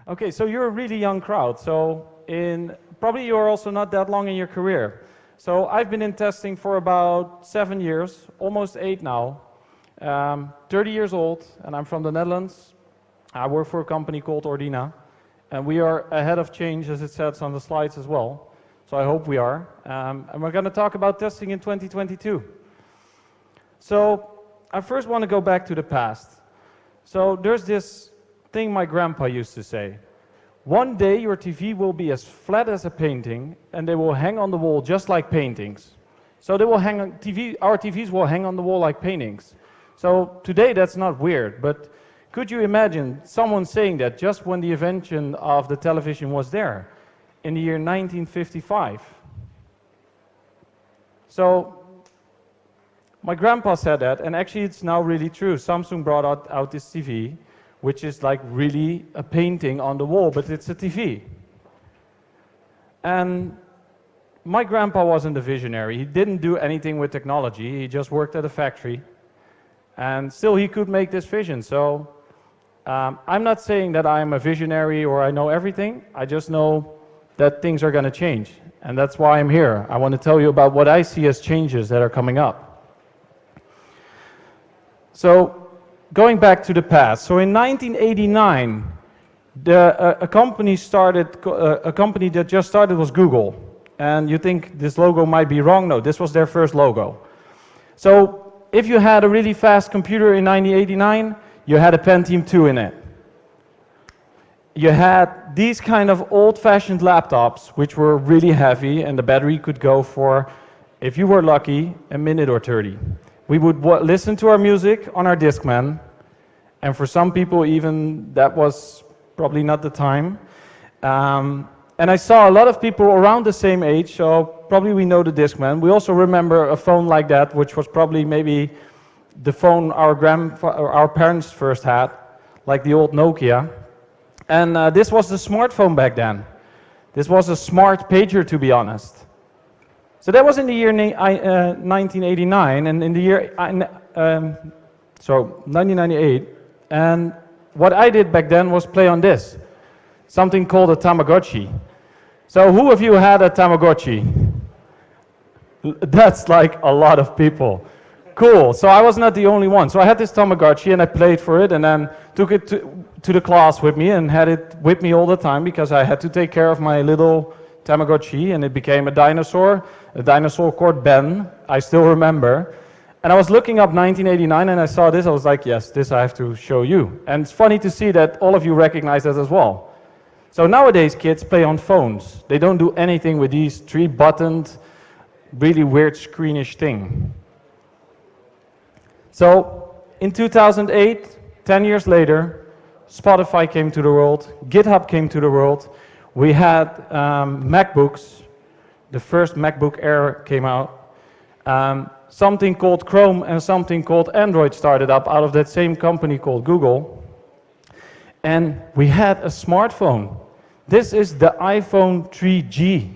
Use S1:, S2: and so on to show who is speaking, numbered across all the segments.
S1: Okay, so you're a really young crowd, so probably you're also not that long in your career. So I've been in testing for about 7 years, almost 8 now. 30 years old, and I'm from the Netherlands. I work for a company called Ordina, and we are ahead of change, as it says on the slides as well. So I hope we are. And we're going to talk about testing in 2022. So I first want to go back to the past. So there's this thing my grandpa used to say. One day your TV will be as flat as a painting, and they will hang on the wall just like paintings. So they will hang on our TVs will hang on the wall like paintings. So today that's not weird, but could you imagine someone saying that just when the invention of the television was there, in the year 1955? So my grandpa said that, and actually it's now really true. Samsung brought out this TV, which is like really a painting on the wall, but it's a TV. And my grandpa wasn't a visionary. He didn't do anything with technology. He just worked at a factory. And still he could make this vision. So I'm not saying that I'm a visionary or I know everything. I just know that things are going to change. And that's why I'm here. I want to tell you about what I see as changes that are coming up. So going back to the past. So in 1989, a company that just started was Google. And you think this logo might be wrong? No, this was their first logo. So if you had a really fast computer in 1989, you had a Pentium 2 in it. You had these kind of old-fashioned laptops, which were really heavy, and the battery could go for, if you were lucky, a minute or 30. We would listen to our music on our Discman, and for some people even that was probably not the time. And I saw a lot of people around the same age, so probably we know the Discman. We also remember a phone like that, which was probably maybe the phone our parents first had, like the old Nokia. And this was the smartphone back then. This was a smart pager, to be honest. So that was in the year 1989, and in the year 1998. And what I did back then was play on this, something called a Tamagotchi. So who of you had a Tamagotchi? That's like a lot of people. Cool, so I was not the only one. So I had this Tamagotchi and I played for it and then took it to the class with me and had it with me all the time because I had to take care of my little Tamagotchi, and it became a dinosaur called Ben, I still remember. And I was looking up 1989 and I saw this, I was like, yes, this I have to show you. And it's funny to see that all of you recognize that as well. So nowadays kids play on phones. They don't do anything with these 3-buttoned, really weird screenish thing. So in 2008, 10 years later, Spotify came to the world, GitHub came to the world. We had MacBooks. The first MacBook Air came out. Something called Chrome and something called Android started up out of that same company called Google. And we had a smartphone. This is the iPhone 3G.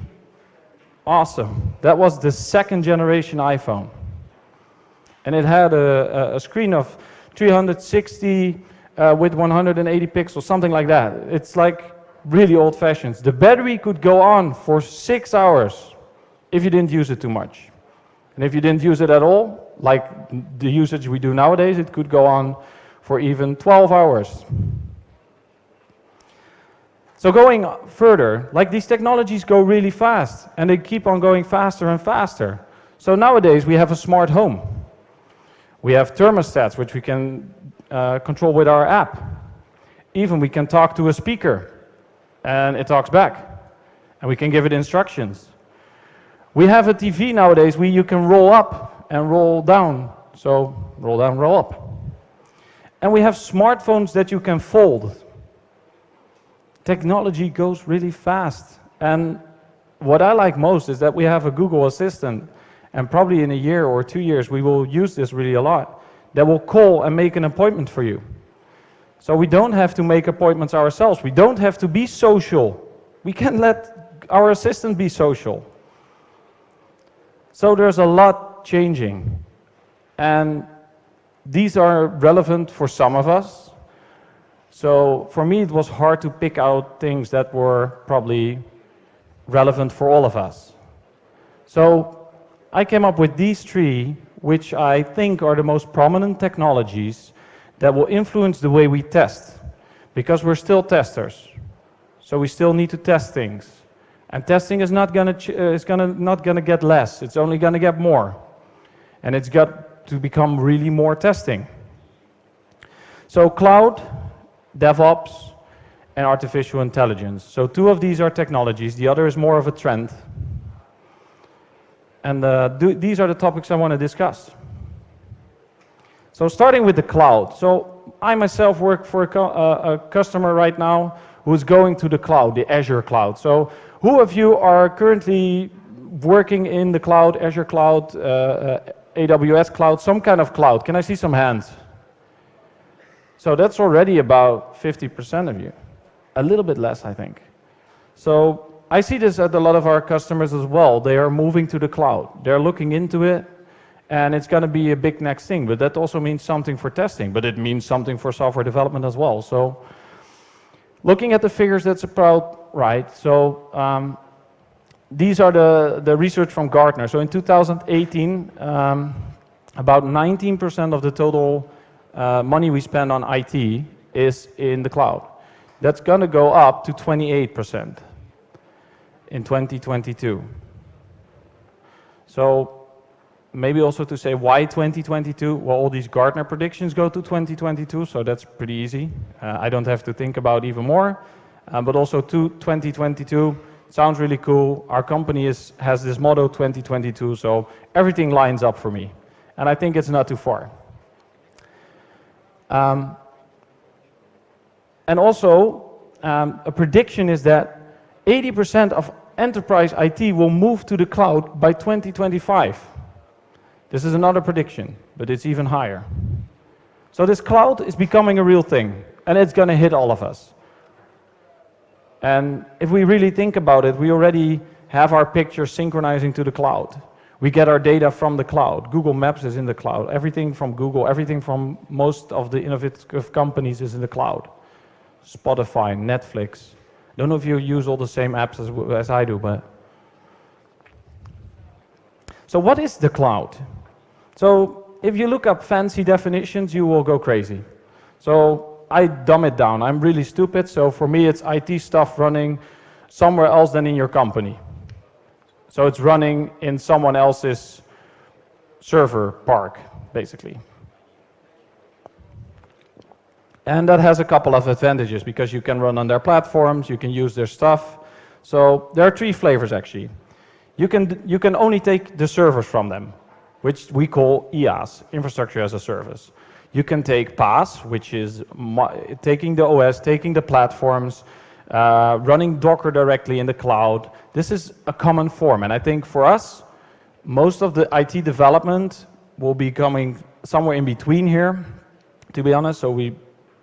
S1: Awesome. That was the second generation iPhone. And it had a screen of 360 with 180 pixels, something like that. It's like really old-fashioned. The battery could go on for 6 hours if you didn't use it too much. And if you didn't use it at all, like the usage we do nowadays, it could go on for even 12 hours. So going further, like these technologies go really fast, and they keep on going faster and faster. So nowadays we have a smart home. We have thermostats, which we can control with our app. Even we can talk to a speaker, and it talks back. And we can give it instructions. We have a TV nowadays where you can roll up and roll down. So roll down, roll up. And we have smartphones that you can fold. Technology goes really fast. And what I like most is that we have a Google Assistant, and probably in a year or 2 years we will use this really a lot, that will call and make an appointment for you. So we don't have to make appointments ourselves. We don't have to be social. We can let our assistant be social. So there's a lot changing. And these are relevant for some of us. So for me, it was hard to pick out things that were probably relevant for all of us. So I came up with these three, which I think are the most prominent technologies that will influence the way we test, because we're still testers. So we still need to test things. And testing is not going to get less, it's only going to get more. And it's got to become really more testing. So cloud, DevOps, and artificial intelligence. So two of these are technologies, the other is more of a trend. And these are the topics I want to discuss. So starting with the cloud. So I myself work for a customer right now who is going to the cloud, the Azure cloud. So who of you are currently working in the cloud, Azure cloud, AWS cloud, some kind of cloud? Can I see some hands? So that's already about 50% of you. A little bit less, I think. So I see this at a lot of our customers as well. They are moving to the cloud. They're looking into it, and it's going to be a big next thing. But that also means something for testing, but it means something for software development as well. So looking at the figures, that's about right. So these are the research from Gartner. So in 2018, about 19% of the total money we spend on IT is in the cloud. That's going to go up to 28% in 2022. So maybe also to say why 2022? Well, all these Gartner predictions go to 2022, so that's pretty easy. I don't have to think about even more. But also to 2022, sounds really cool. Our company has this motto 2022, so everything lines up for me. And I think it's not too far. And also, a prediction is that 80% of enterprise IT will move to the cloud by 2025. This is another prediction, but it's even higher. So this cloud is becoming a real thing, and it's going to hit all of us. And if we really think about it, we already have our pictures synchronizing to the cloud. We get our data from the cloud. Google Maps is in the cloud. Everything from Google, everything from most of the innovative companies is in the cloud. Spotify, Netflix. Don't know if you use all the same apps as I do, but... So what is the cloud? So if you look up fancy definitions, you will go crazy. So I dumb it down. I'm really stupid, so for me it's IT stuff running somewhere else than in your company. So it's running in someone else's server park, basically. And that has a couple of advantages, because you can run on their platforms, you can use their stuff. So there are three flavors actually. You can only take the servers from them, which we call IaaS, infrastructure as a service. You can take PaaS, which is taking the OS, taking the platforms, running Docker directly in the cloud. This is a common form, and I think for us, most of the IT development will be coming somewhere in between here, to be honest, so we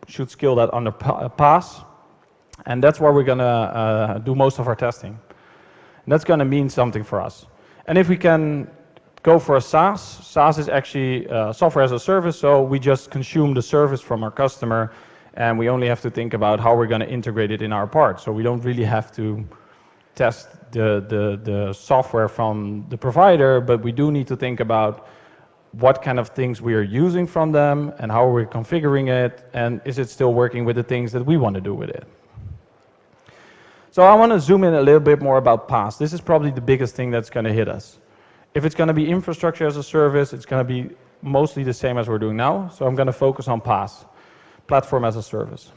S1: should scale that under PaaS, and that's where we're going to do most of our testing. And that's going to mean something for us. And if we can go for a SaaS, SaaS is actually software as a service, so we just consume the service from our customer, and we only have to think about how we're going to integrate it in our part. So we don't really have to test the software from the provider, but we do need to think about what kind of things we are using from them and how we're configuring it, and is it still working with the things that we want to do with it. So I want to zoom in a little bit more about PaaS. This is probably the biggest thing that's going to hit us. If it's going to be infrastructure as a service, it's going to be mostly the same as we're doing now, so I'm going to focus on PaaS, platform as a service.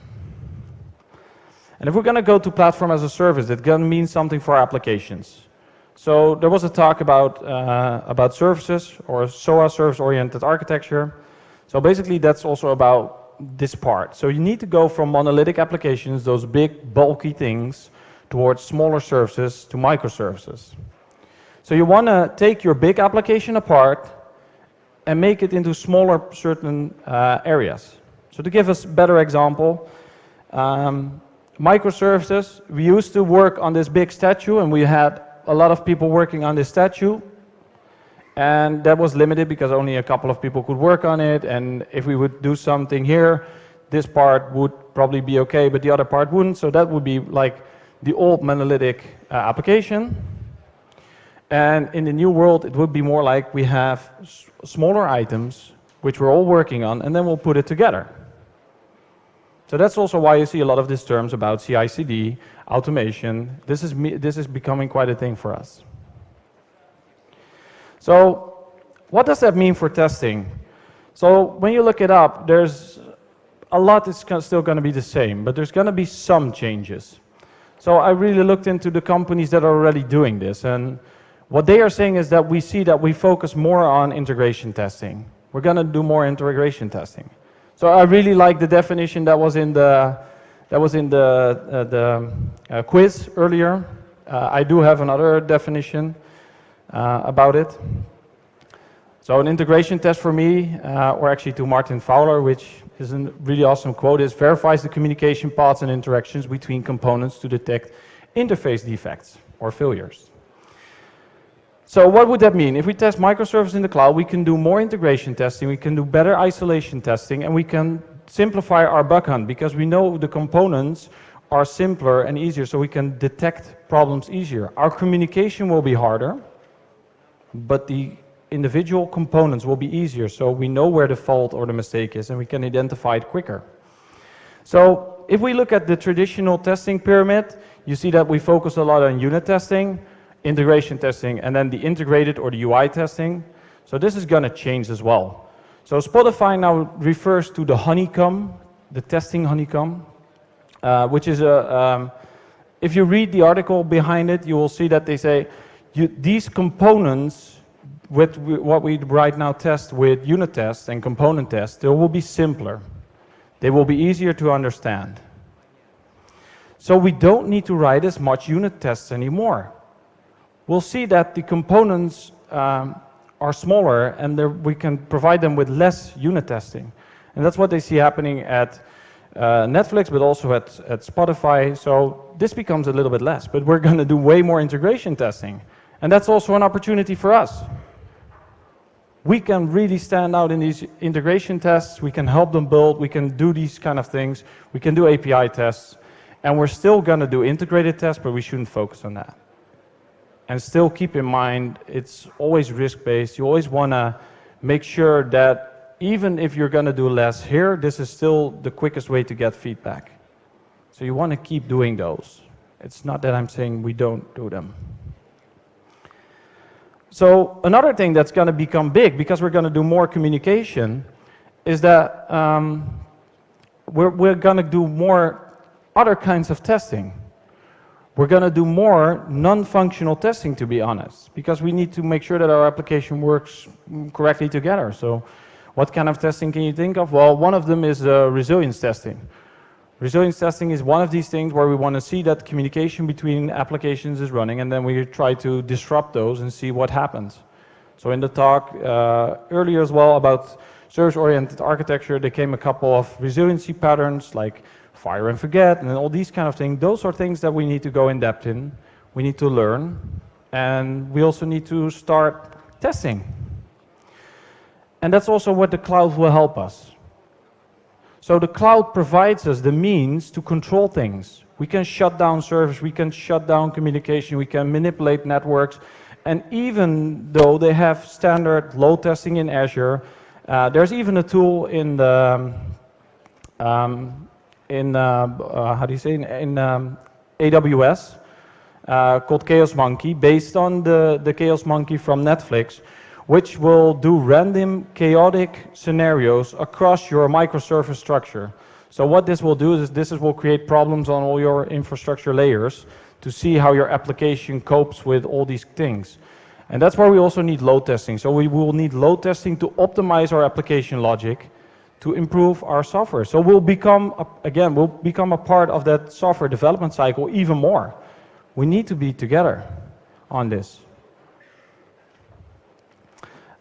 S1: And if we're going to go to platform as a service, it's going to mean something for our applications. So there was a talk about services, or SOA, service-oriented architecture. So basically that's also about this part. So you need to go from monolithic applications, those big bulky things, towards smaller services to microservices. So you want to take your big application apart and make it into smaller certain areas. So to give us a better example, microservices, we used to work on this big statue, and we had a lot of people working on this statue, and that was limited because only a couple of people could work on it, and if we would do something here, this part would probably be okay, but the other part wouldn't. So that would be like the old monolithic application. And in the new world, it would be more like we have smaller items, which we're all working on, and then we'll put it together. So that's also why you see a lot of these terms about CI/CD, automation. This is becoming quite a thing for us. So what does that mean for testing? So when you look it up, there's a lot that's still going to be the same, but there's going to be some changes. So I really looked into the companies that are already doing this, and what they are saying is that we see that we focus more on integration testing. We're going to do more integration testing. So I really like the definition that was in the quiz earlier. I do have another definition about it. So an integration test for me, or actually to Martin Fowler, which is a really awesome quote, is verifies the communication paths and interactions between components to detect interface defects or failures. So what would that mean? If we test microservices in the cloud, we can do more integration testing, we can do better isolation testing, and we can simplify our bug hunt because we know the components are simpler and easier, so we can detect problems easier. Our communication will be harder, but the individual components will be easier, so we know where the fault or the mistake is, and we can identify it quicker. So if we look at the traditional testing pyramid, you see that we focus a lot on unit testing, integration testing, and then the integrated or the UI testing. So this is going to change as well. So Spotify now refers to the honeycomb, the testing honeycomb, which is if you read the article behind it, you will see that they say these components, with what we right now test with unit tests and component tests, they will be simpler. They will be easier to understand. So we don't need to write as much unit tests anymore. We'll see that the components are smaller and we can provide them with less unit testing. And that's what they see happening at Netflix, but also at Spotify. So this becomes a little bit less, but we're going to do way more integration testing. And that's also an opportunity for us. We can really stand out in these integration tests. We can help them build. We can do these kind of things. We can do API tests. And we're still going to do integrated tests, but we shouldn't focus on that. And still keep in mind, it's always risk-based. You always want to make sure that even if you're going to do less here, this is still the quickest way to get feedback. So you want to keep doing those. It's not that I'm saying we don't do them. So another thing that's going to become big, because we're going to do more communication, is that we're going to do more other kinds of testing. We're going to do more non-functional testing, to be honest, because we need to make sure that our application works correctly together. So what kind of testing can you think of? Well, one of them is resilience testing. Resilience testing is one of these things where we want to see that communication between applications is running, and then we try to disrupt those and see what happens. So in the talk earlier as well about service-oriented architecture, there came a couple of resiliency patterns like fire and forget, and all these kind of things. Those are things that we need to go in depth in. We need to learn, and we also need to start testing. And that's also what the cloud will help us. So the cloud provides us the means to control things. We can shut down service, we can shut down communication, we can manipulate networks, and even though they have standard load testing in Azure, there's even a tool in the AWS called Chaos Monkey, based on the Chaos Monkey from Netflix, which will do random chaotic scenarios across your microservice structure. So what this will do is this will create problems on all your infrastructure layers to see how your application copes with all these things. And that's why we also need load testing. So we will need load testing to optimize our application logic to improve our software. So we'll become a part of that software development cycle even more. We need to be together on this.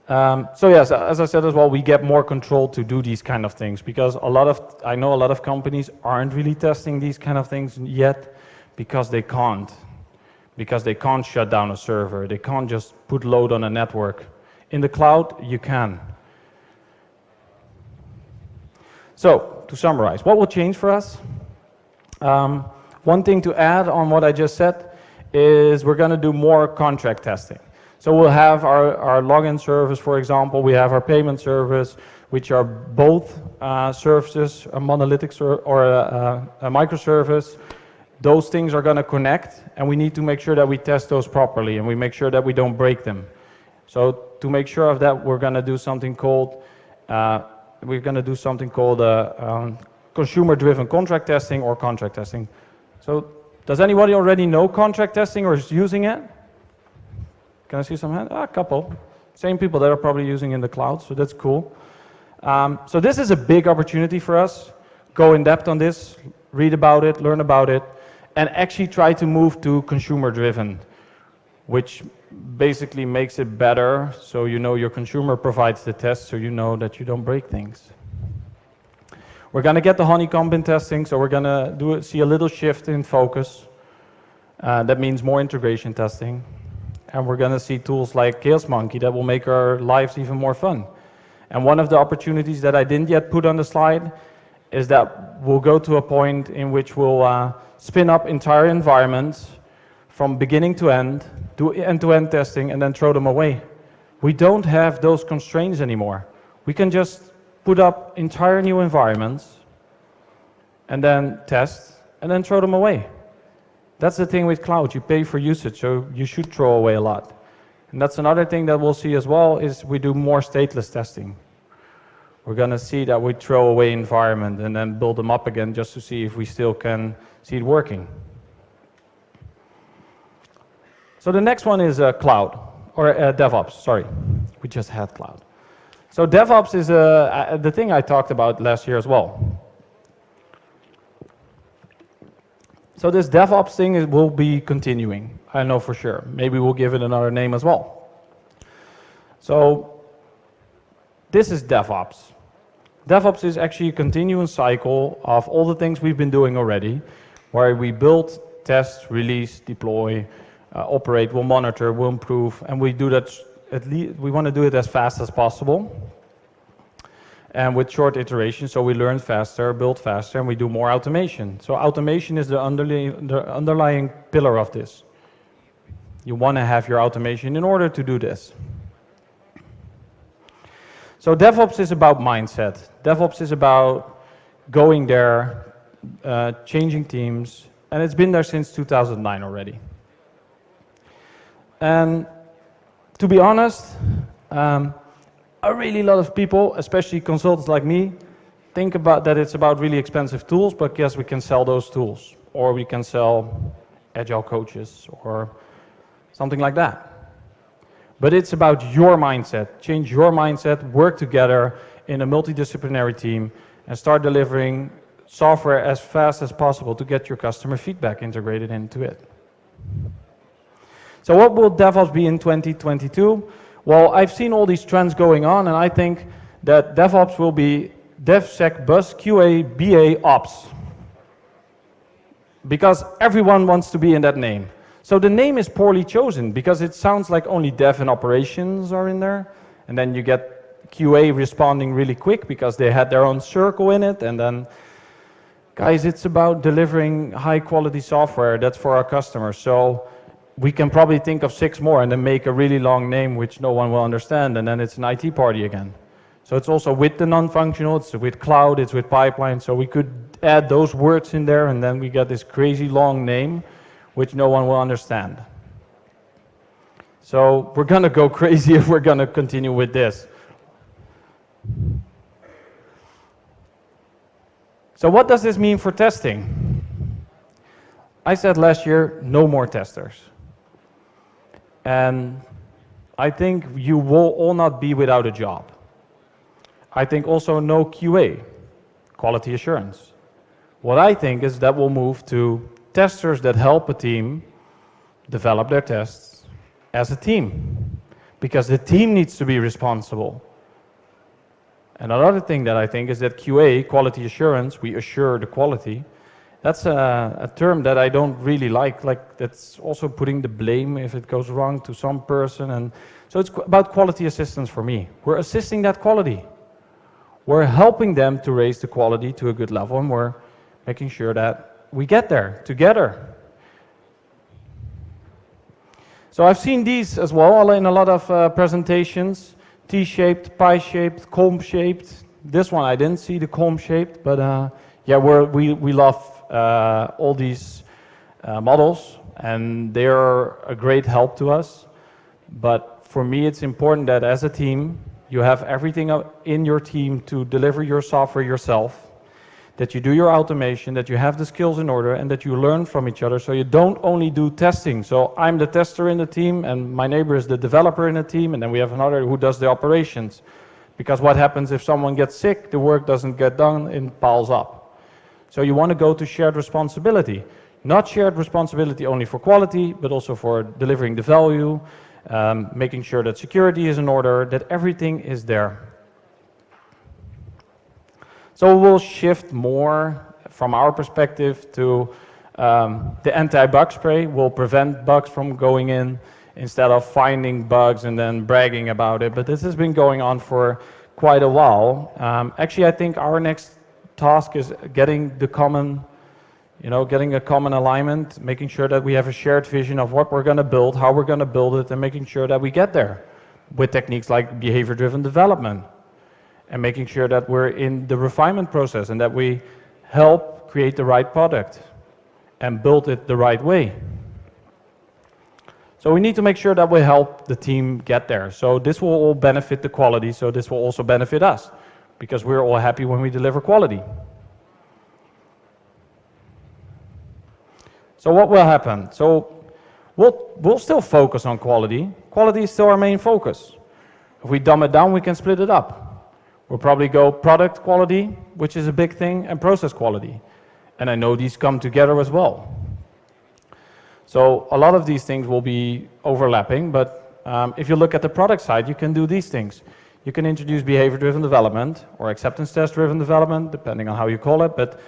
S1: So yes, as I said as well, we get more control to do these kind of things, because I know a lot of companies aren't really testing these kind of things yet because they can't. Because they can't shut down a server, they can't just put load on a network. In the cloud, you can. So to summarize, what will change for us? One thing to add on what I just said is we're going to do more contract testing. So we'll have our login service, for example. We have our payment service, which are both services, a monolithic or a microservice. Those things are going to connect, and we need to make sure that we test those properly, and we make sure that we don't break them. So to make sure of that, we're going to do something called consumer-driven contract testing or contract testing. So does anybody already know contract testing or is using it? Can I see some hands? A couple. Same people that are probably using in the cloud, so that's cool. So this is a big opportunity for us. Go in depth on this, read about it, learn about it, and actually try to move to consumer-driven, which basically makes it better, so you know your consumer provides the test, so you know that you don't break things. We're going to get the honeycomb in testing, so we're going to see a little shift in focus. That means more integration testing. And we're going to see tools like Chaos Monkey that will make our lives even more fun. And one of the opportunities that I didn't yet put on the slide is that we'll go to a point in which we'll spin up entire environments from beginning to end, do end-to-end testing, and then throw them away. We don't have those constraints anymore. We can just put up entire new environments and then test and then throw them away. That's the thing with cloud. You pay for usage, so you should throw away a lot. And that's another thing that we'll see as well is we do more stateless testing. We're going to see that we throw away environment and then build them up again just to see if we still can see it working. So the next one is cloud, or DevOps, sorry. We just had cloud. So DevOps is the thing I talked about last year as well. So this DevOps thing will be continuing, I know for sure. Maybe we'll give it another name as well. So this is DevOps. DevOps is actually a continuous cycle of all the things we've been doing already, where we build, test, release, deploy, operate, we'll monitor, we'll improve, and we do that at least, we want to do it as fast as possible. And with short iterations, so we learn faster, build faster, and we do more automation. So automation is the underlying pillar of this. You want to have your automation in order to do this. So DevOps is about mindset. DevOps is about going there, changing teams, and it's been there since 2009 already. And to be honest, a really lot of people, especially consultants like me, think about that it's about really expensive tools, but yes, we can sell those tools, or we can sell agile coaches, or something like that. But it's about your mindset. Change your mindset, work together in a multidisciplinary team, and start delivering software as fast as possible to get your customer feedback integrated into it. So what will DevOps be in 2022? Well, I've seen all these trends going on, and I think that DevOps will be DevSec, Bus, QA, BA, Ops. Because everyone wants to be in that name. So the name is poorly chosen, because it sounds like only Dev and Operations are in there, and then you get QA responding really quick because they had their own circle in it, and then, guys, it's about delivering high-quality software that's for our customers. So we can probably think of 6 more and then make a really long name which no one will understand, and then it's an IT party again. So it's also with the non-functional, it's with cloud, it's with pipeline, so we could add those words in there and then we get this crazy long name which no one will understand. So we're gonna go crazy if we're gonna continue with this. So what does this mean for testing? I said last year, no more testers. And I think you will all not be without a job. I think also no QA, quality assurance. What I think is that we'll move to testers that help a team develop their tests as a team, because the team needs to be responsible. And another thing that I think is that QA, quality assurance, we assure the quality. That's a term that I don't really like that's also putting the blame if it goes wrong to some person. And so it's about quality assistance for me. We're assisting that quality. we're helping them to raise the quality to a good level, and we're making sure that we get there together. So I've seen these as well in a lot of presentations, T-shaped, pie-shaped, comb-shaped. This one I didn't see the comb-shaped, but yeah, we love all these models, and they're a great help to us. But for me, it's important that as a team, you have everything in your team to deliver your software yourself, that you do your automation, that you have the skills in order, and that you learn from each other, so you don't only do testing. So I'm the tester in the team, and my neighbor is the developer in the team, and then we have another who does the operations. Because what happens if someone gets sick, the work doesn't get done, it piles up. So you want to go to shared responsibility. Not shared responsibility only for quality, but also for delivering the value, making sure that security is in order, that everything is there. So we'll shift more from our perspective to the anti-bug spray will prevent bugs from going in instead of finding bugs and then bragging about it. But this has been going on for quite a while. Actually, I think our next task is getting the common, getting a common alignment, making sure that we have a shared vision of what we're going to build, how we're going to build it, and making sure that we get there with techniques like behavior-driven development. And making sure that we're in the refinement process and that we help create the right product and build it the right way. So we need to make sure that we help the team get there. So this will all benefit the quality, so this will also benefit us, because we're all happy when we deliver quality. So what will happen? So we'll still focus on quality. Quality is still our main focus. If we dumb it down, we can split it up. We'll probably go product quality, which is a big thing, and process quality. And I know these come together as well. So a lot of these things will be overlapping, but if you look at the product side, you can do these things. You can introduce behavior-driven development or acceptance test-driven development, depending on how you call it. But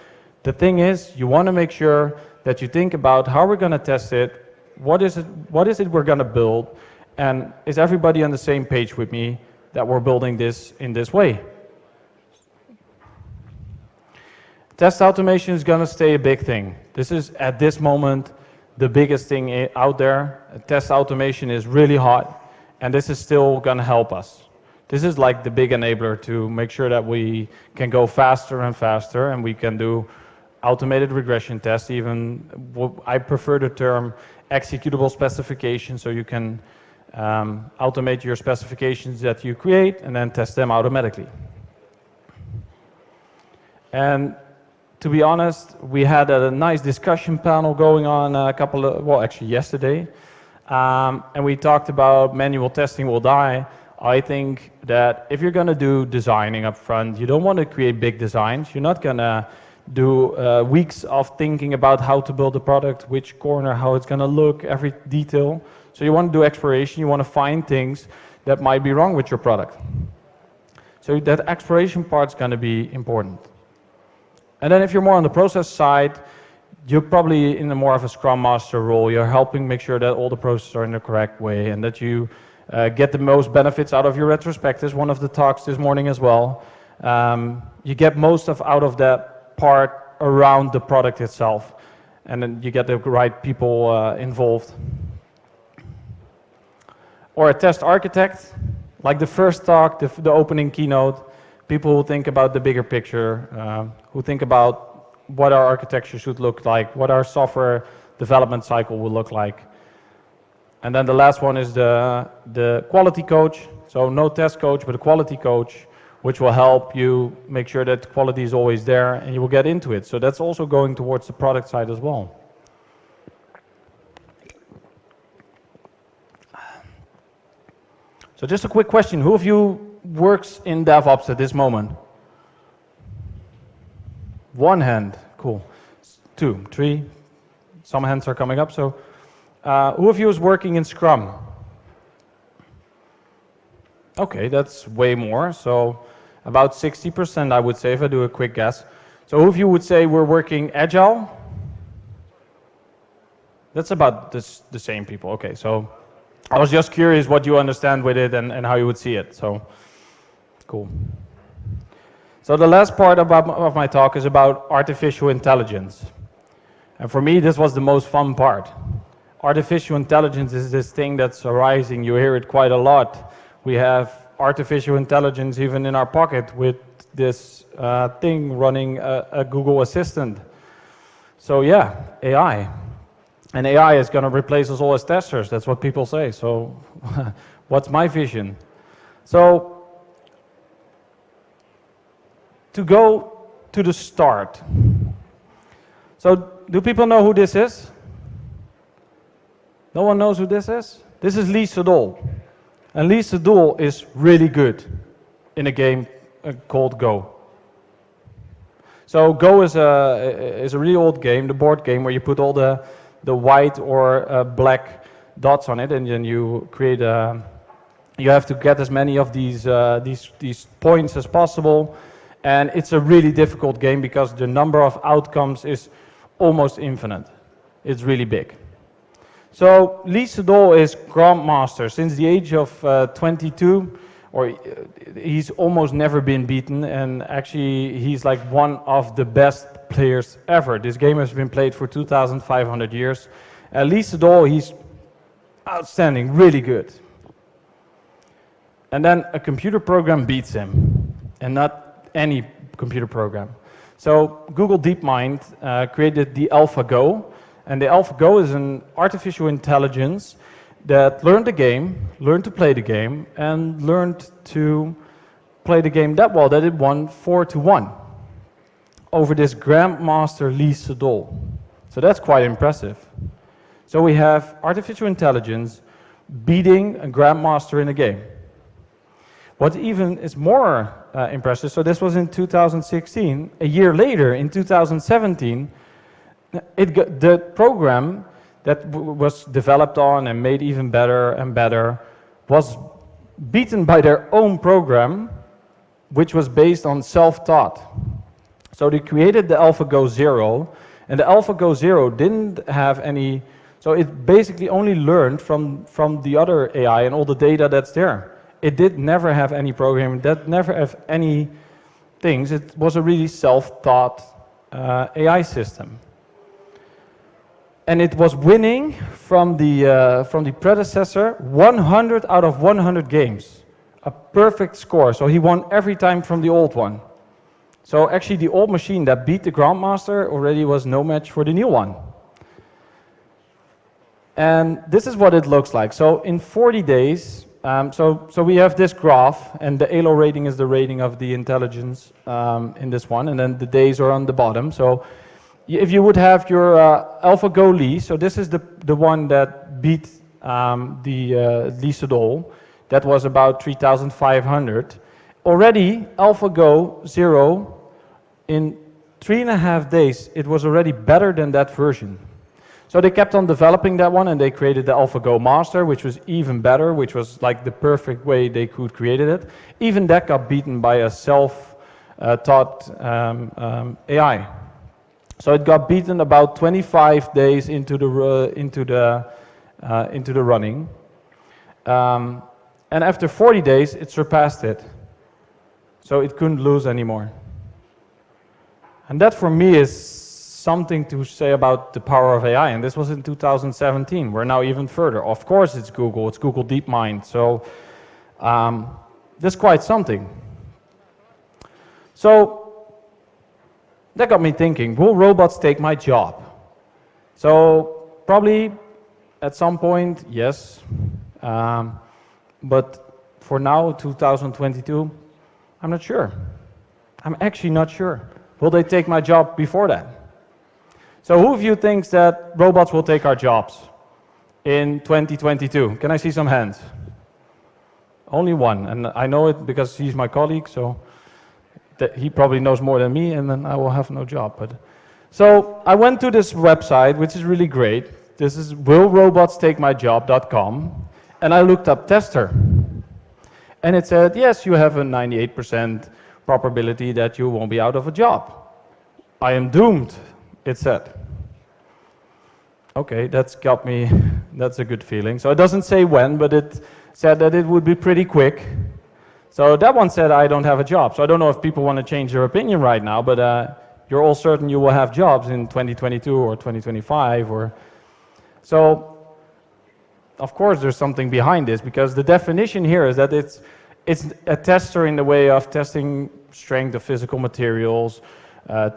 S1: the thing is, you want to make sure that you think about how we're going to test it, what is it we're going to build, and is everybody on the same page with me that we're building this in this way. Test automation is going to stay a big thing. This is, at this moment, the biggest thing out there. Test automation is really hot, and this is still going to help us. This is like the big enabler to make sure that we can go faster and faster, and we can do automated regression tests. Even, I prefer the term executable specification, so you can automate your specifications that you create and then test them automatically. And to be honest, we had a nice discussion panel going on actually yesterday, and we talked about manual testing will die. I think that if you're going to do designing up front, you don't want to create big designs. You're not going to do weeks of thinking about how to build a product, which corner, how it's going to look, every detail. So you want to do exploration, you want to find things that might be wrong with your product. So that exploration part's going to be important. And then if you're more on the process side, you're probably in more of a Scrum Master role. You're helping make sure that all the processes are in the correct way and that you get the most benefits out of your retrospectives. One of the talks this morning as well. You get most out of that part around the product itself, and then you get the right people involved. Or a test architect, like the first talk, the opening keynote, people who think about the bigger picture, who think about what our architecture should look like, what our software development cycle will look like. And then the last one is the quality coach. So no test coach, but a quality coach, which will help you make sure that quality is always there and you will get into it. So that's also going towards the product side as well. So just a quick question, who of you works in DevOps at this moment? One hand, cool. 2, 3, some hands are coming up. So who of you is working in Scrum? Okay, that's way more. So about 60%, I would say, if I do a quick guess. So who of you would say we're working Agile? That's about the same people. Okay, so I was just curious what you understand with it and how you would see it. So, cool. So the last part of my talk is about artificial intelligence. And for me, this was the most fun part. Artificial intelligence is this thing that's arising. You hear it quite a lot. We have artificial intelligence even in our pocket with this thing running a Google Assistant. So yeah, AI. And AI is going to replace us all as testers. That's what people say. So what's my vision? So to go to the start. So do people know who this is? No one knows who this is? This is Lee Sedol. And Lee Sedol is really good in a game called Go. So Go is a really old game, the board game, where you put all the white or black dots on it, and then you create you have to get as many of these points as possible. And it's a really difficult game because the number of outcomes is almost infinite. It's really big. So Lee Sedol is grandmaster since the age of 22, or he's almost never been beaten, and actually he's like one of the best players ever. This game has been played for 2,500 years. Lee Sedol, he's outstanding, really good. And then a computer program beats him, and not any computer program. So Google DeepMind created the AlphaGo, and the AlphaGo is an artificial intelligence that learned the game, learned to play the game, and learned to play the game that well that it won 4-1 over this grandmaster Lee Sedol. So that's quite impressive. So we have artificial intelligence beating a grandmaster in a game. What even is more impressive, so this was in 2016, a year later, in 2017, the program that was developed on and made even better and better was beaten by their own program, which was based on self-taught. So they created the AlphaGo Zero, and the AlphaGo Zero didn't have any, so it basically only learned from the other AI and all the data that's there. It did never have any programming, that never have any things. It was a really self-taught AI system. And it was winning from the predecessor 100 out of 100 games. A perfect score. So he won every time from the old one. So actually the old machine that beat the Grandmaster already was no match for the new one. And this is what it looks like. So in 40 days, so we have this graph, and the ELO rating is the rating of the intelligence in this one, and then the days are on the bottom. So if you would have your AlphaGo Lee, so this is the one that beat the Lee Sedol, that was about 3,500. Already AlphaGo Zero, in 3.5 days, it was already better than that version. So they kept on developing that one, and they created the AlphaGo Master, which was even better, which was like the perfect way they could create it. Even that got beaten by a self-taught AI. So it got beaten about 25 days into the running, and after 40 days, it surpassed it. So it couldn't lose anymore. And that for me is something to say about the power of AI, and this was in 2017. We're now even further. Of course it's Google DeepMind, so that's quite something. So that got me thinking, will robots take my job? So probably at some point, yes, but for now, 2022, I'm not sure. I'm actually not sure. Will they take my job before that? So who of you thinks that robots will take our jobs in 2022? Can I see some hands? Only one, and I know it because he's my colleague, so he probably knows more than me, and then I will have no job. But so I went to this website, which is really great. This is willrobotstakemyjob.com, and I looked up tester. And it said, yes, you have a 98% probability that you won't be out of a job. I am doomed, it said. Okay, that's got me, that's a good feeling. So it doesn't say when, but it said that it would be pretty quick. So that one said, I don't have a job. So I don't know if people want to change their opinion right now, but you're all certain you will have jobs in 2022 or 2025. So, of course, there's something behind this, because the definition here is that it's a tester in the way of testing strength of physical materials,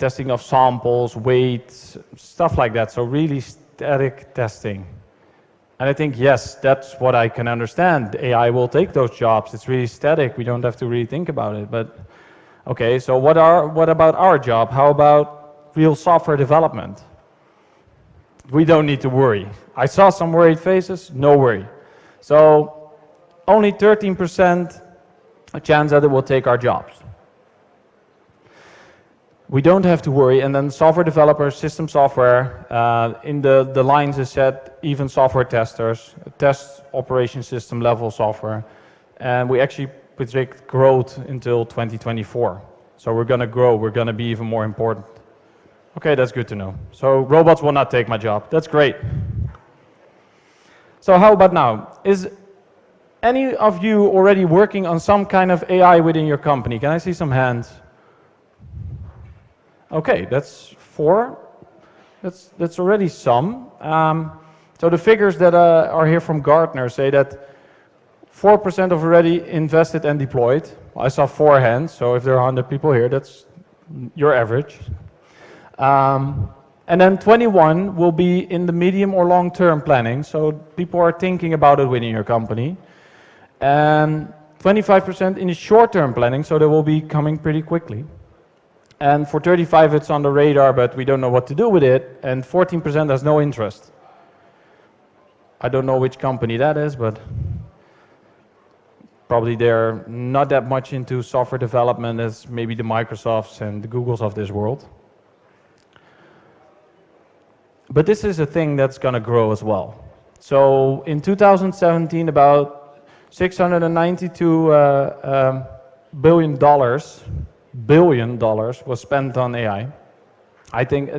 S1: testing of samples, weights, stuff like that. So really static testing. And I think, yes, that's what I can understand. AI will take those jobs. It's really static. We don't have to really think about it. But okay, so what about our job? How about real software development? We don't need to worry. I saw some worried faces, no worry. So only 13% chance that it will take our jobs. We don't have to worry. And then software developers, system software, in the lines is said, even software testers, test operation system level software. And we actually predict growth until 2024. So we're going to grow, we're going to be even more important. Okay, that's good to know. So robots will not take my job. That's great. So how about now? Is any of you already working on some kind of AI within your company? Can I see some hands? Okay, that's 4. That's already some. So the figures that are here from Gartner say that 4% have already invested and deployed. I saw 4 hands, so if there are 100 people here, that's your average. And then 21 will be in the medium or long-term planning, so people are thinking about it within your company. And 25% in the short-term planning, so they will be coming pretty quickly. And for 35, it's on the radar, but we don't know what to do with it. And 14% has no interest. I don't know which company that is, but probably they're not that much into software development as maybe the Microsofts and the Googles of this world. But this is a thing that's going to grow as well. So in 2017, about $692 billion was spent on AI. I think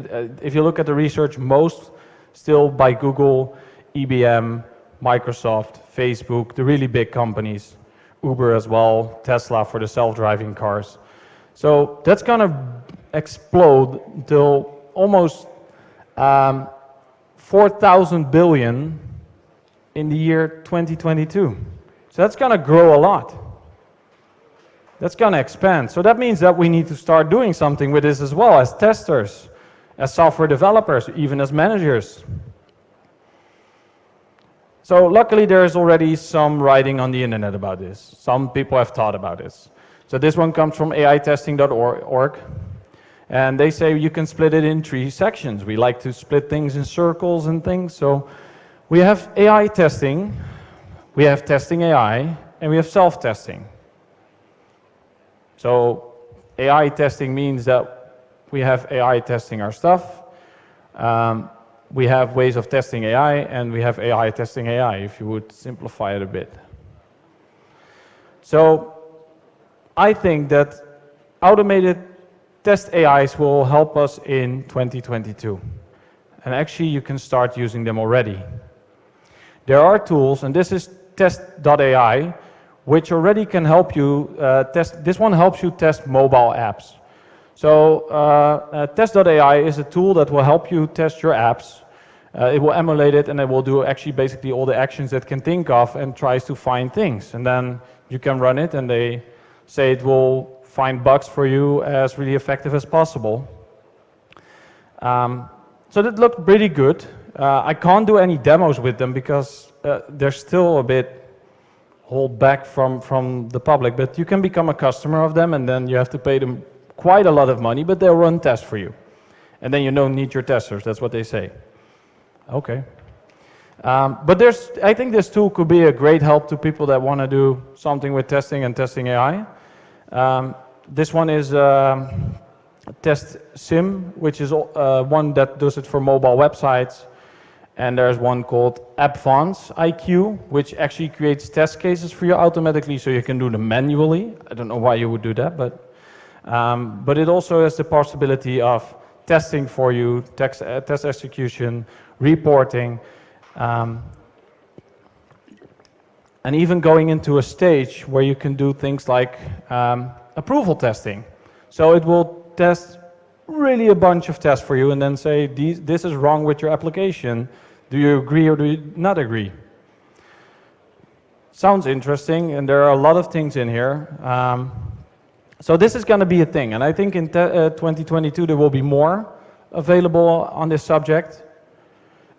S1: if you look at the research, most still by Google, IBM, Microsoft, Facebook, the really big companies, Uber as well, Tesla for the self-driving cars. So that's going to explode until almost 4,000 billion in the year 2022. So that's going to grow a lot. That's going to expand. So that means that we need to start doing something with this as well, as testers, as software developers, even as managers. So luckily there is already some writing on the internet about this. Some people have thought about this. So this one comes from aitesting.org. And they say you can split it in 3 sections. We like to split things in circles and things. So we have AI testing, we have testing AI, and we have self-testing. So AI testing means that we have AI testing our stuff. We have ways of testing AI, and we have AI testing AI, if you would simplify it a bit. So I think that automated test AIs will help us in 2022. And actually, you can start using them already. There are tools, and this is test.ai, which already can help you test. This one helps you test mobile apps. So test.ai is a tool that will help you test your apps. It will emulate it, and it will do actually basically all the actions that it can think of and tries to find things. And then you can run it, and they say it will find bugs for you as really effective as possible. So that looked pretty good. I can't do any demos with them because they're still a bit hold back from the public, but you can become a customer of them, and then you have to pay them quite a lot of money, but they'll run tests for you. And then you don't need your testers, that's what they say. Okay. But I think this tool could be a great help to people that want to do something with testing and testing AI. This one is Test Sim, which is one that does it for mobile websites. And there's one called Advanced IQ, which actually creates test cases for you automatically so you can do them manually. I don't know why you would do that, but it also has the possibility of testing for you, test execution, reporting. And and even going into a stage where you can do things like approval testing. So it will test really a bunch of tests for you and then say, this is wrong with your application. Do you agree or do you not agree? Sounds interesting, and there are a lot of things in here. So this is going to be a thing, and I think in 2022 there will be more available on this subject,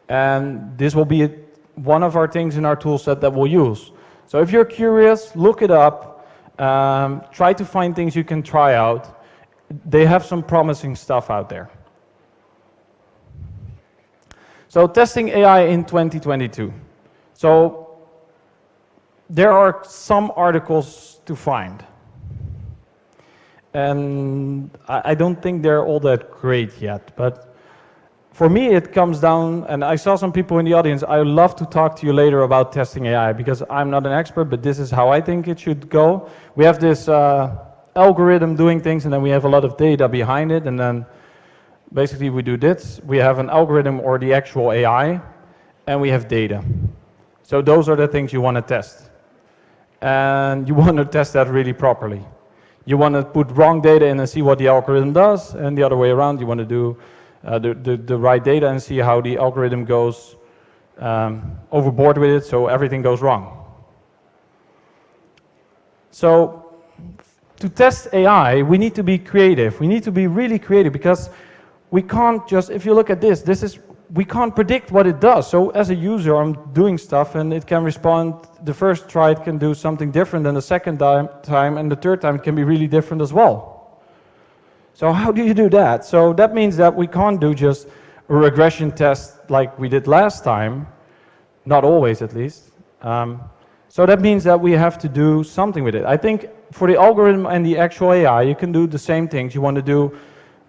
S1: and this will be one of our things in our tool set that we'll use. So if you're curious, look it up, try to find things you can try out. They have some promising stuff out there. So testing AI in 2022. So there are some articles to find. And I don't think they're all that great yet, but for me it comes down, and I saw some people in the audience, I would love to talk to you later about testing AI, because I'm not an expert, but this is how I think it should go. We have this algorithm doing things, and then we have a lot of data behind it, and then basically we do this. We have an algorithm or the actual AI, and we have data. So those are the things you want to test. And you want to test that really properly. You want to put wrong data in and see what the algorithm does, and the other way around, you want to do the right data and see how the algorithm goes overboard with it, so everything goes wrong. So to test AI, we need to be creative. We need to be really creative, because we can't just, if you look at this, we can't predict what it does. So as a user, I'm doing stuff and it can respond. The first try it can do something different than the second time, and the third time it can be really different as well. So how do you do that? So that means that we can't do just a regression test like we did last time, not always at least. So that means that we have to do something with it. I think for the algorithm and the actual AI, you can do the same things. You want to do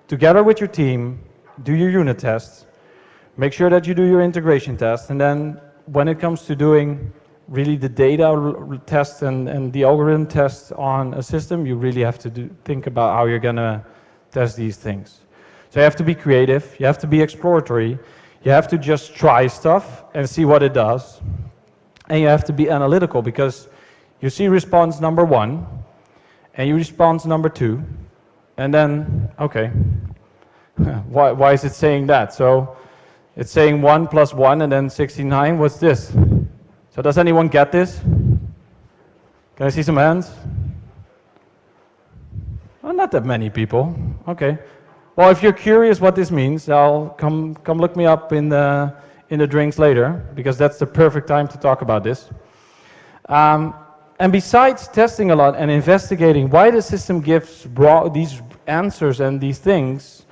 S1: together with your team, do your unit tests, make sure that you do your integration test, and then when it comes to doing really the data test and the algorithm test on a system, you really have to think about how you're going to test these things. So you have to be creative, you have to be exploratory, you have to just try stuff and see what it does, and you have to be analytical, because you see response number 1 and you response number 2, and then, okay, why is it saying that? So it's saying 1 plus 1 and then 69, what's this? So does anyone get this? Can I see some hands? Well, not that many people. Okay. Well, if you're curious what this means, I'll come look me up in the drinks later, because that's the perfect time to talk about this. And besides testing a lot and investigating why the system gives these answers and these things,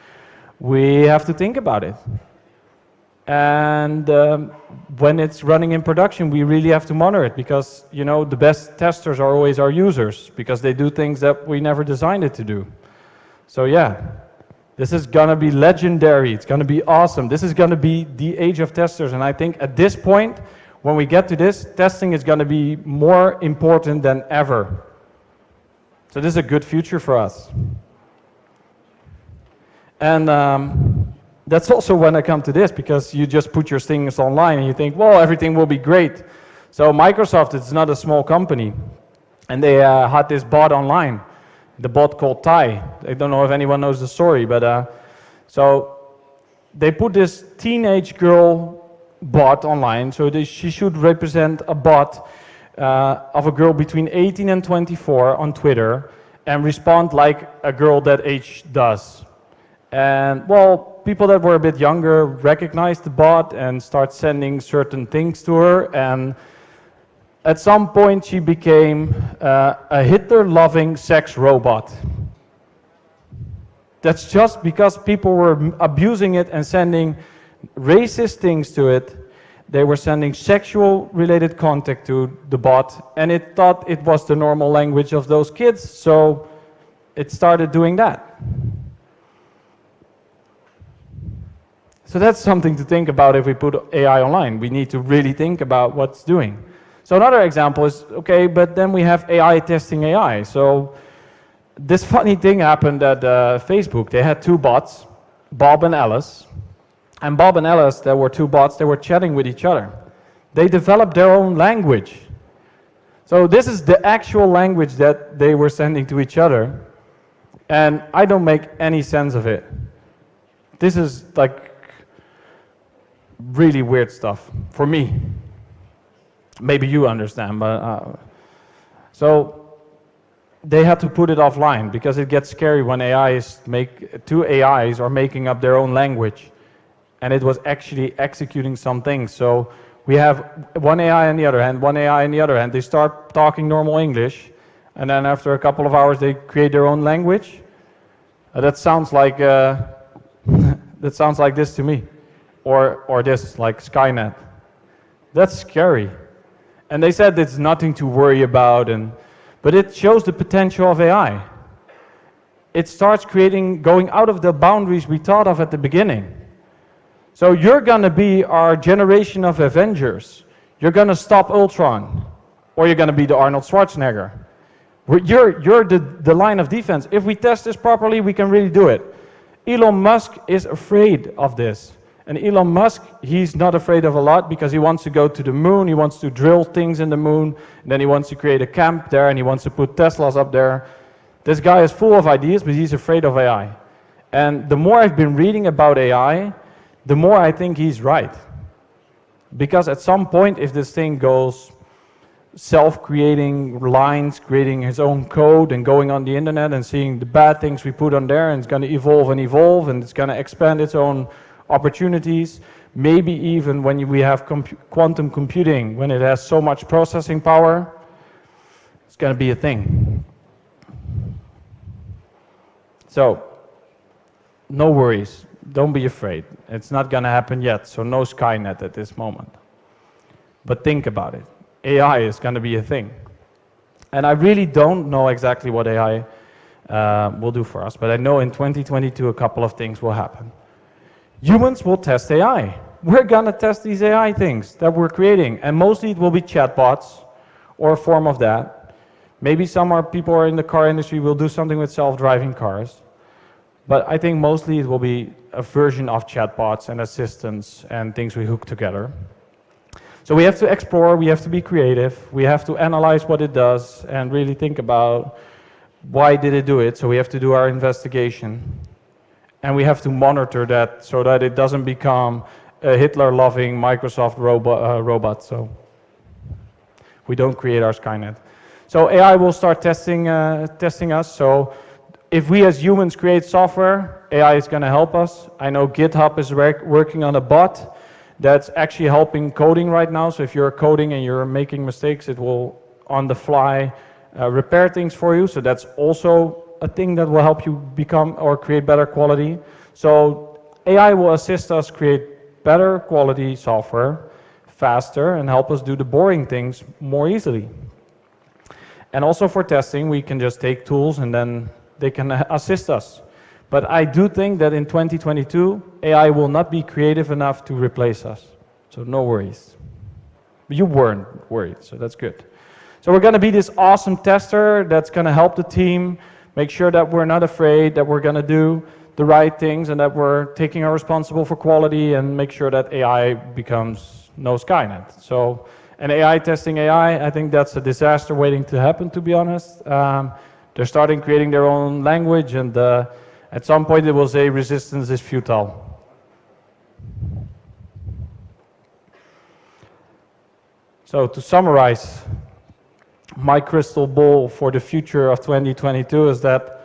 S1: we have to think about it. And when it's running in production, we really have to monitor it, because, you know, the best testers are always our users, because they do things that we never designed it to do. So yeah, this is gonna be legendary. It's gonna be awesome. This is gonna be the age of testers, and I think at this point, when we get to this, testing is gonna be more important than ever. So this is a good future for us. And that's also when I come to this, because you just put your things online and you think, well, everything will be great. So Microsoft is not a small company, and they had this bot online, the bot called Tai. I don't know if anyone knows the story, but so they put this teenage girl bot online, so she should represent a bot of a girl between 18 and 24 on Twitter and respond like a girl that age does. And well, people that were a bit younger recognized the bot and start sending certain things to her, and at some point she became a Hitler-loving sex robot. That's just because people were abusing it and sending racist things to it. They were sending sexual related content to the bot, and it thought it was the normal language of those kids, so it started doing that. So that's something to think about if we put AI online. We need to really think about what's doing. So another example is, okay, but then we have AI testing AI. So this funny thing happened at Facebook. They had two bots, Bob and Alice. And Bob and Alice, there were two bots, they were chatting with each other. They developed their own language. So this is the actual language that they were sending to each other, and I don't make any sense of it. This is like really weird stuff for me. Maybe you understand, but so they had to put it offline because it gets scary when two AIs are making up their own language, and it was actually executing some things. So we have one AI on the other hand, one AI on the other hand. They start talking normal English, and then after a couple of hours, they create their own language. That sounds like that sounds like this to me, or this, like Skynet. That's scary. And they said it's nothing to worry about, but it shows the potential of AI. It starts going out of the boundaries we thought of at the beginning. So you're gonna be our generation of Avengers. You're gonna stop Ultron, or you're gonna be the Arnold Schwarzenegger. You're the line of defense. If we test this properly, we can really do it. Elon Musk is afraid of this. And Elon Musk, he's not afraid of a lot because he wants to go to the moon, he wants to drill things in the moon, and then he wants to create a camp there, and he wants to put Teslas up there. This guy is full of ideas, but he's afraid of AI. And the more I've been reading about AI, the more I think he's right. Because at some point, if this thing goes self-creating lines, creating his own code and going on the internet and seeing the bad things we put on there, and it's going to evolve and evolve, and it's going to expand its own opportunities, maybe even when we have quantum computing, when it has so much processing power, it's going to be a thing. So, no worries. Don't be afraid. It's not going to happen yet, so no Skynet at this moment. But think about it. AI is going to be a thing. And I really don't know exactly what AI will do for us, but I know in 2022 a couple of things will happen. Humans will test AI. We're going to test these AI things that we're creating, and mostly it will be chatbots or a form of that. Maybe people are in the car industry will do something with self-driving cars. But I think mostly it will be a version of chatbots and assistants and things we hook together. So we have to explore, we have to be creative, we have to analyze what it does and really think about why did it do it, so we have to do our investigation. And we have to monitor that so that it doesn't become a Hitler-loving Microsoft robot. So we don't create our Skynet. So AI will start testing us. So if we as humans create software, AI is going to help us. I know GitHub is working on a bot that's actually helping coding right now. So if you're coding and you're making mistakes, it will on the fly repair things for you. So that's also a thing that will help you become or create better quality. So AI will assist us create better quality software faster and help us do the boring things more easily. And also for testing, we can just take tools and then they can assist us. But I do think that in 2022, AI will not be creative enough to replace us. So no worries. You weren't worried, so that's good. So we're going to be this awesome tester that's going to help the team make sure that we're not afraid, that we're going to do the right things, and that we're taking our responsible for quality and make sure that AI becomes no Skynet. So, and AI testing AI, I think that's a disaster waiting to happen, to be honest. They're starting creating their own language, and at some point it will say resistance is futile. So to summarize, my crystal ball for the future of 2022 is that,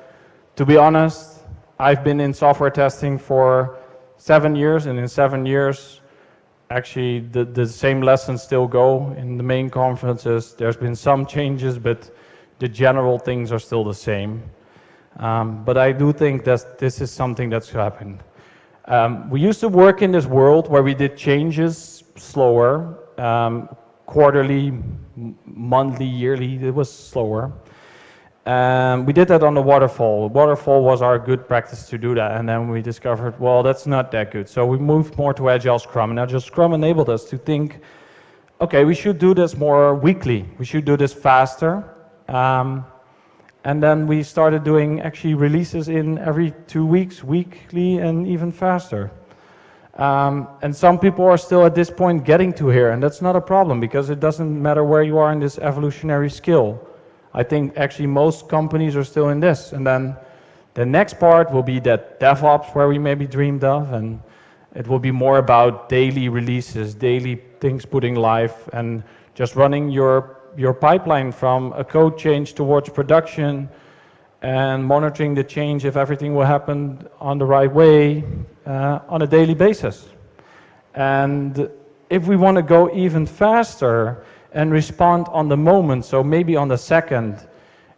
S1: to be honest, I've been in software testing for 7 years, and in 7 years, actually the same lessons still go in the main conferences. There's been some changes, but the general things are still the same. But I do think that this is something that's happened. We used to work in this world where we did changes slower, quarterly, monthly, yearly, it was slower. We did that on the waterfall. Waterfall was our good practice to do that, and then we discovered, well, that's not that good. So we moved more to Agile Scrum, and Agile Scrum enabled us to think, okay, we should do this more weekly. We should do this faster. And then we started doing actually releases in every 2 weeks, weekly, and even faster. And some people are still at this point getting to here, and that's not a problem because it doesn't matter where you are in this evolutionary skill. I think actually most companies are still in this, and then the next part will be that DevOps where we maybe dreamed of, and it will be more about daily releases, daily things putting live, and just running your pipeline from a code change towards production and monitoring the change if everything will happen on the right way on a daily basis. And if we want to go even faster and respond on the moment, so maybe on the second,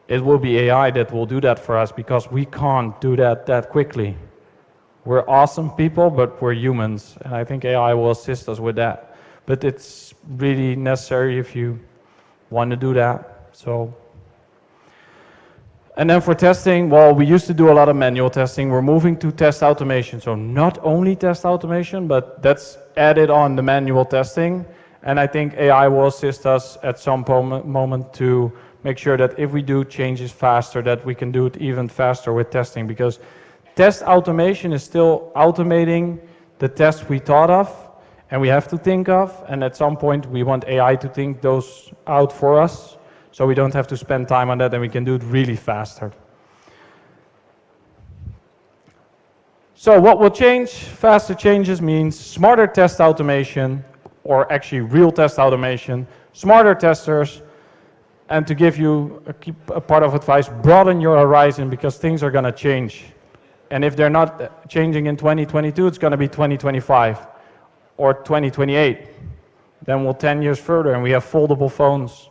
S1: it will be AI that will do that for us because we can't do that quickly. We're awesome people, but we're humans, and I think AI will assist us with that. But it's really necessary if you want to do that. So, and then for testing, well, we used to do a lot of manual testing. We're moving to test automation. So not only test automation, but that's added on the manual testing. And I think AI will assist us at some moment to make sure that if we do changes faster, that we can do it even faster with testing, because test automation is still automating the tests we thought of and we have to think of, and at some point we want AI to think those out for us so we don't have to spend time on that and we can do it really faster. So what will change? Faster changes means smarter test automation, or actually real test automation, smarter testers, and to give you a part of advice, broaden your horizon because things are going to change. And if they're not changing in 2022, it's going to be 2025 or 2028. Then we're 10 years further and we have foldable phones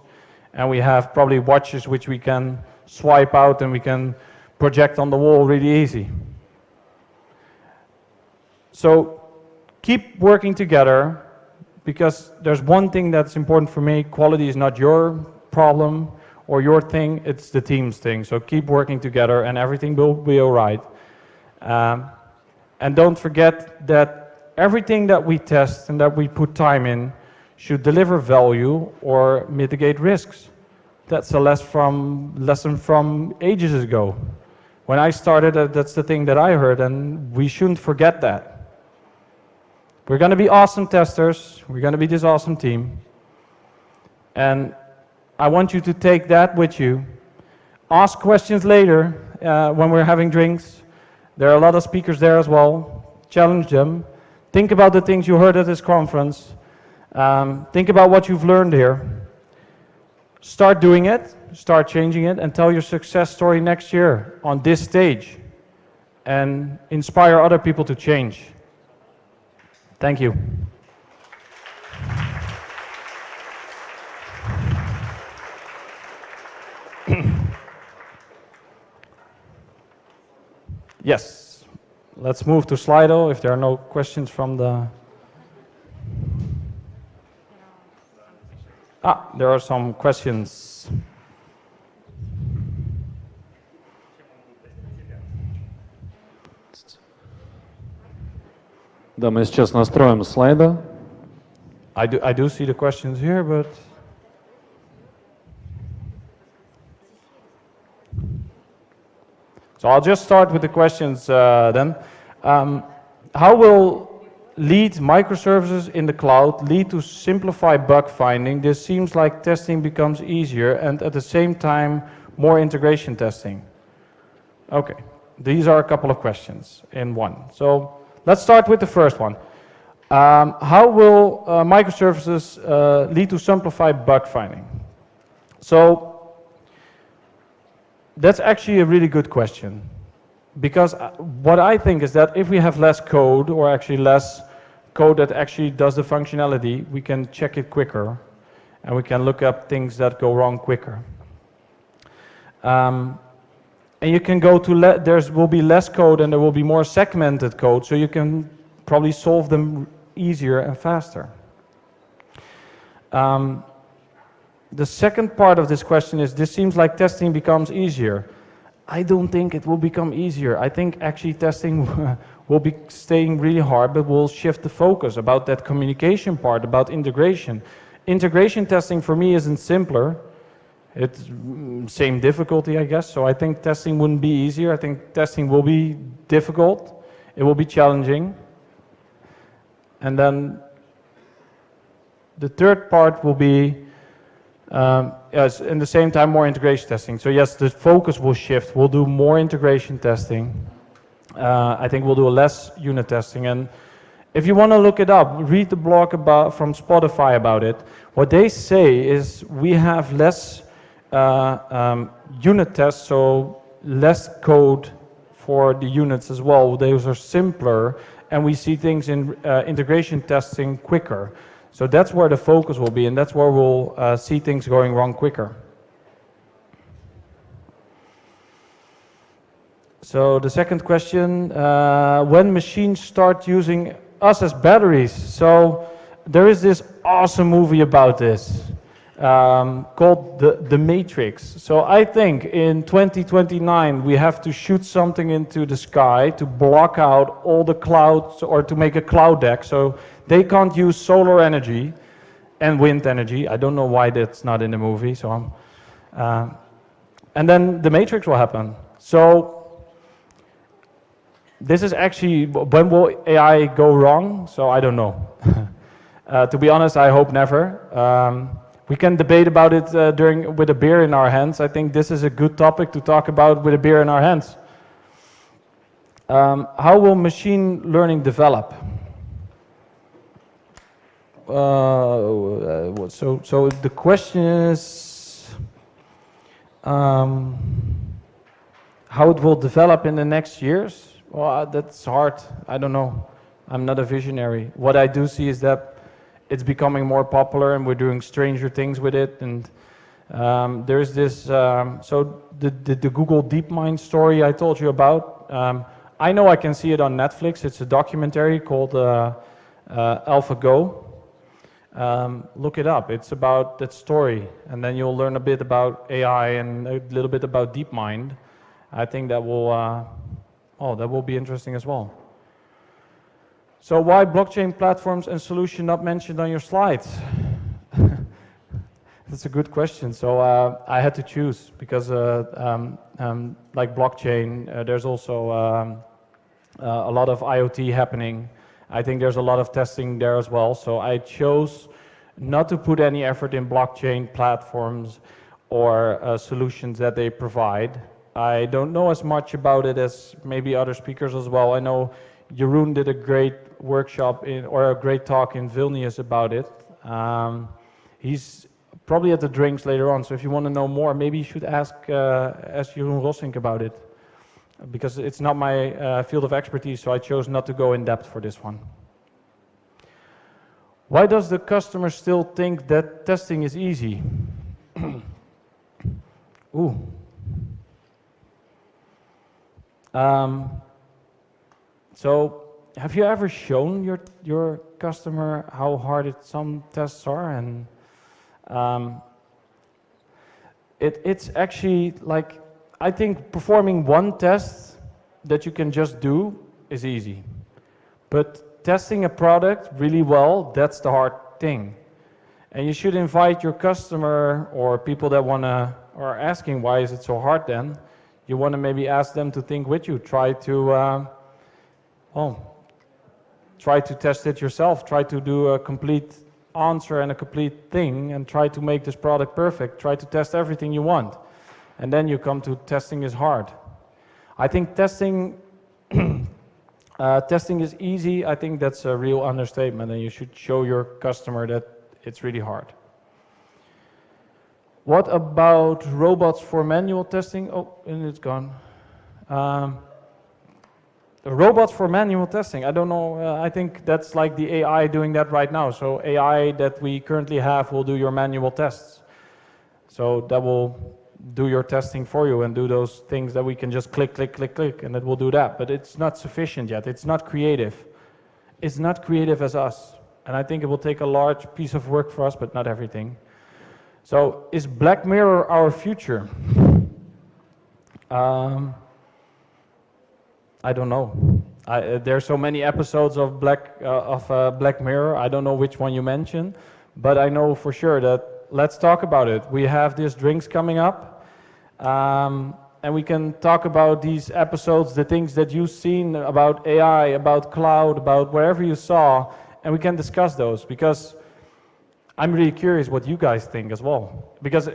S1: and we have probably watches which we can swipe out and we can project on the wall really easy. So keep working together, because there's one thing that's important for me: quality is not your problem or your thing, it's the team's thing. So keep working together and everything will be all right. And don't forget that everything that we test and that we put time in should deliver value or mitigate risks. That's a lesson from ages ago. When I started, that's the thing that I heard, and we shouldn't forget that. We're going to be awesome testers. We're going to be this awesome team. And I want you to take that with you. Ask questions later when we're having drinks. There are a lot of speakers there as well. Challenge them. Think about the things you heard at this conference. Think about what you've learned here. Start doing it, start changing it, and tell your success story next year on this stage. And inspire other people to change. Thank you. Yes, let's move to Slido if there are no questions from the... there are some questions.
S2: Да, мы сейчас настроим слайды.
S1: I do see the questions here, but... So I'll just start with the questions then. How will lead microservices in the cloud lead to simplify bug finding? This seems like testing becomes easier and at the same time more integration testing. Okay, these are a couple of questions in one. So let's start with the first one. How will microservices lead to simplify bug finding? So that's actually a really good question, because what I think is that if we have less code, or actually less code that actually does the functionality, we can check it quicker and we can look up things that go wrong quicker. And you can go to, there will be less code and there will be more segmented code, so you can probably solve them easier and faster. The second part of this question is, this seems like testing becomes easier. I don't think it will become easier. I think actually testing will be staying really hard, but we'll shift the focus about that communication part, about integration. Integration testing for me isn't simpler. It's same difficulty, I guess. So I think testing wouldn't be easier. I think testing will be difficult. It will be challenging. And then the third part will be, yes, in the same time, more integration testing. So yes, the focus will shift. We'll do more integration testing. I think we'll do less unit testing. And if you want to look it up, read the blog from Spotify about it. What they say is we have less unit tests, so less code for the units as well. Those are simpler, and we see things in integration testing quicker. So that's where the focus will be, and that's where we'll see things going wrong quicker. So the second question, when machines start using us as batteries. So there is this awesome movie about this called The Matrix. So I think in 2029 we have to shoot something into the sky to block out all the clouds, or to make a cloud deck, so they can't use solar energy and wind energy. I don't know why that's not in the movie. So and then the Matrix will happen. So this is actually, when will AI go wrong? So I don't know. To be honest, I hope never. We can debate about it with a beer in our hands. I think this is a good topic to talk about with a beer in our hands. How will machine learning develop? So the question is how it will develop in the next years. Well, that's hard. I don't know. I'm not a visionary. What I do see is that it's becoming more popular, and we're doing stranger things with it. And there's this. So the Google DeepMind story I told you about. I know I can see it on Netflix. It's a documentary called AlphaGo. Look it up. It's about that story, and then you'll learn a bit about AI and a little bit about DeepMind. I think that will. That will be interesting as well. So why blockchain platforms and solution not mentioned on your slides? That's a good question. So I had to choose because like blockchain, there's also a lot of IoT happening. I think there's a lot of testing there as well. So I chose not to put any effort in blockchain platforms or solutions that they provide. I don't know as much about it as maybe other speakers as well. I know Jeroen did a great workshop or a great talk in Vilnius about it. He's probably at the drinks later on, so if you want to know more, maybe you should ask Jeroen Rossink about it, because it's not my field of expertise, so I chose not to go in depth for this one. Why does the customer still think that testing is easy? Ooh. So have you ever shown your customer how hard some tests are? And it's actually like, I think performing one test that you can just do is easy, but testing a product really well, that's the hard thing. And you should invite your customer or people that are asking why is it so hard then. You want to maybe ask them to think with you. Try to test it yourself. Try to do a complete answer and a complete thing, and try to make this product perfect. Try to test everything you want, and then you come to testing is hard. I think testing is easy. I think that's a real understatement, and you should show your customer that it's really hard. What about robots for manual testing? Oh, and it's gone. Robots for manual testing, I don't know. I think that's like the AI doing that right now. So AI that we currently have will do your manual tests. So that will do your testing for you and do those things that we can just click, click, click, click, and it will do that. But it's not sufficient yet. It's not creative. It's not creative as us. And I think it will take a large piece of work for us, but not everything. So is Black Mirror our future? I don't know. There are so many episodes of Black Mirror. I don't know which one you mentioned, but I know for sure that let's talk about it. We have these drinks coming up, and we can talk about these episodes, the things that you've seen about AI, about cloud, about wherever you saw, and we can discuss those, because I'm really curious what you guys think as well. Because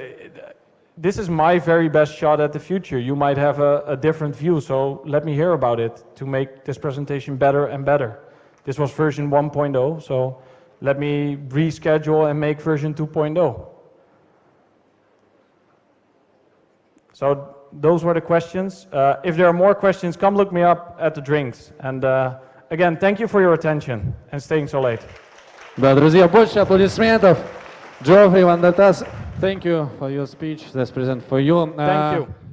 S1: this is my very best shot at the future. You might have a different view, so let me hear about it to make this presentation better and better. This was version 1.0, so let me reschedule and make version 2.0. So those were the questions. If there are more questions, come look me up at the drinks. And again, thank you for your attention and staying so late.
S2: Да, друзья, больше аплодисментов. Geoffrey, Thank you for your speech. Let's present for you.
S1: Thank you.